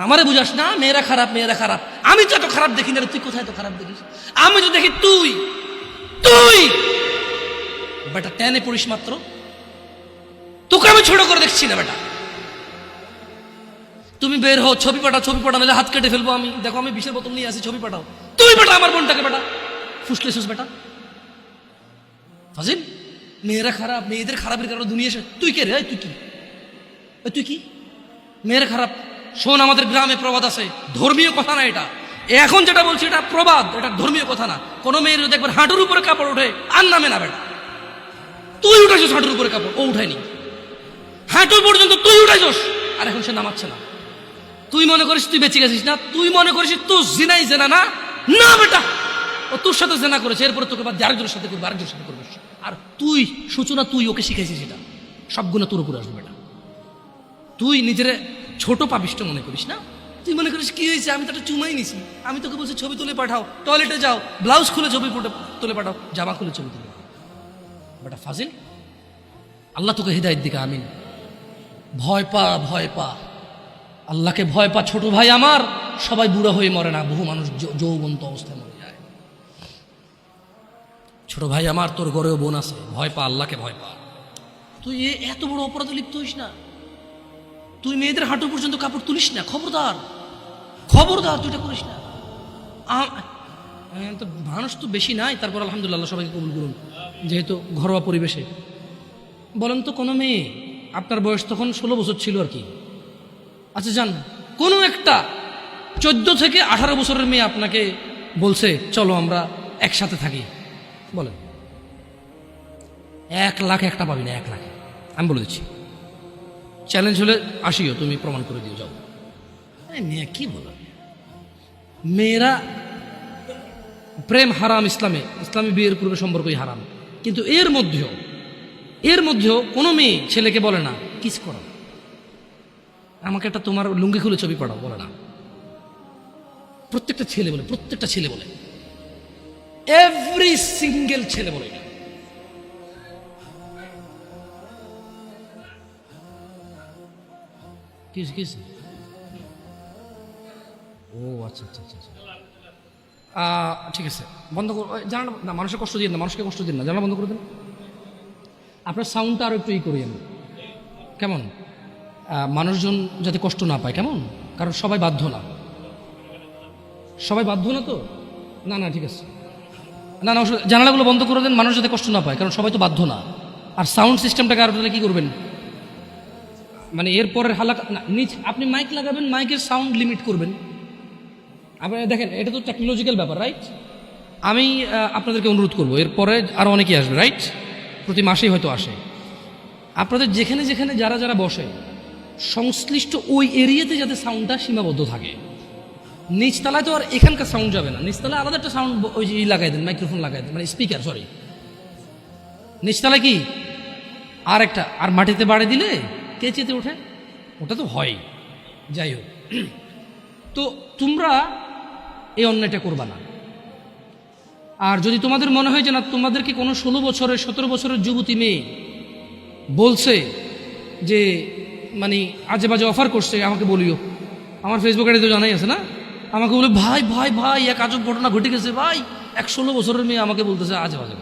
আমারে বুঝাস না, মেয়েরা খারাপ মেয়েরা খারাপ। আমি তো এত খারাপ দেখি না, তুই কোথায় তো খারাপ দেখিস? আমি তো দেখি তুই তুই বেটা টেনে পড়িস মাত্র, তোকে আমি ছোট করে দেখছি না বেটা। তুমি বের হও, ছবি পাঠাও, ছবি পাঠাও, নাহলে হাত কেটে ফেলবো আমি। দেখো আমি বিষের বোতল নিয়ে আসি, ছবি পাঠাও। তুই বেটা আমার বোনটাকে বেটা ফুসলেছিস বেটা ফাজিল। মেয়েরা খারাপ, মেয়েদের খারাপের কারণে দুনিয়া শেষ। তুই কে রে? তুই কি? তুই কি মেয়েরা খারাপ? শোন, আমাদের গ্রামে প্রবাদ আছে, ধর্মীয় কথা না এটা। এখন যেটা বলছি এটা প্রবাদ, এটা ধর্মীয় কথা না। কোনো মেয়ের যদি একবার হাঁটুর উপরে কাপড় ওঠে আর নামে না বেটা। তুই উঠাইছিস হাঁটুর উপরে কাপড়, ও উঠায়নি। হাঁটু পর্যন্ত তুই উঠাইছিস, আর এখন সে নামাচ্ছে না। তুই মনে করিস তুই বেঁচে গেছিস না? তুই মনে করিস তোর জিনাই জেনা না? না বেটা, ও তোর সাথে জেনা করেছে, এরপরে তোকে বাদ আরেকজনের সাথে করবে, আরেকজনের সাথে করবে। আর তুই সূচনা, তুই ওকে শিখাইছিস, এটা সবগুলো তোর উপরে আসবে বেটা। তুই নিজের ছোট পাপিষ্ট মনে করিস না? তুই মনে করিস কি হয়েছে, আমি তো একটা চুমাই নিছি, আমি তোকে বলছি ছবি তুলে পাঠাও, টয়লেটে যাও, ব্লাউজ খুলে ছবি তুলে পাঠাও, জামা খুলে ছবি তুলে পাঠাও। বেটা ফাজিল, আল্লাহ তোকে হৃদায়ত দিকে আমিন। ভয় পা, ভয় পা, আল্লাহকে ভয় পা ছোট ভাই আমার। সবাই বুড়ো হয়ে মরে না, বহু মানুষ যৌবন্ত অবস্থায় মরে যায়। ছোট ভাই আমার, তোর ঘরেও বোন আছে, ভয় পা, আল্লাহকে ভয় পা। তুই এত বড় অপরাধে লিপ্ত হইস না। তুই মেয়েদের হাঁটু পর্যন্ত কাপড় তুলিস না, খবরদার খবরদার, তুই এটা করিস না। তো মানুষ তো বেশি নাই, তারপর আলহামদুলিল্লাহ সবাইকে কবুল করুন, যেহেতু ঘরোয়া পরিবেশে। বলেন তো কোনো মেয়ে, আপনার বয়স তখন 16 বছর ছিল আর কি, আচ্ছা যান, কোনো একটা 14 থেকে 18 বছরের মেয়ে আপনাকে বলছে চলো আমরা একসাথে থাকি, বলেন 1 লাখ একটা পাবি না, 1 লাখ। আমি বলে দিচ্ছি, চ্যালেঞ্জ হলে আসিও, তুমি প্রমাণ করে দিও, যাও। মেয়ে কি বলো, মেয়েরা প্রেম হারাম ইসলামে, ইসলামী বিয়ের পূর্বে সম্পর্কই হারাম। কিন্তু এর মধ্যেও কোনো মেয়ে ছেলেকে বলে না কিস করো, আমাকে একটা তোমার লুঙ্গি খুলে ছবি পাঠাও, বলে না। প্রত্যেকটা ছেলে বলে, প্রত্যেকটা ছেলে বলে, এভরি সিঙ্গেল ছেলে বলে। ও আচ্ছা আচ্ছা আচ্ছা, ঠিক আছে, বন্ধ কর, জানালা না, মানুষের কষ্ট দিন না, মানুষকে কষ্ট দিন না, জানালা বন্ধ করে দিন। আপনার সাউন্ডটা আরো একটু করিয়েন, কেমন? মানুষজন যাতে কষ্ট না পায়, কেমন? কারণ সবাই বাধ্য না, সবাই বাধ্য না তো। না না ঠিক আছে, না না জানালাগুলো বন্ধ করে দেন, মানুষ যাতে কষ্ট না পায়, কারণ সবাই তো বাধ্য না। আর সাউন্ড সিস্টেমটাকে আর কি করবেন, মানে এরপরের হালাকা নিচ, আপনি মাইক লাগাবেন, মাইকের সাউন্ড লিমিট করবেন। আপনি দেখেন, এটা তো টেকনোলজিক্যাল ব্যাপার, রাইট? আমি আপনাদেরকে অনুরোধ করবো, এরপরে আরও অনেকেই আসবে, রাইট? প্রতি মাসেই হয়তো আসে। আপনাদের যেখানে যেখানে যারা যারা বসে, সংশ্লিষ্ট ওই এরিয়াতে যাতে সাউন্ডটা সীমাবদ্ধ থাকে। নিচতলায় তো আর এখানকার সাউন্ড যাবে না, নিচতলায় আলাদা একটা সাউন্ড ওই লাগাই দেন, মাইক্রোফোন লাগাই দেন, মানে স্পিকার, সরি। নিচতলায় কি আর একটা, আর মাটিতে বাড়ি দিলে কে চেতে ওঠে, ওটা তো হয়। যাই হোক, তো তোমরা এই অন্যায়টা করবা না। আর যদি তোমাদের মনে হয় যে না, তোমাদেরকে কোনো 16 বছরের 17 বছরের যুবতী মেয়ে বলছে যে মানে আজে বাজে অফার করছে, আমাকে বলিও। আমার ফেসবুক আইডি তো জানাই আছে না, আমাকে বলে ভাই ভাই ভাই এক আজব ঘটনা ঘটে গেছে ভাই, 16 বছরের মেয়ে আমাকে বলতেছে আজে বাজে।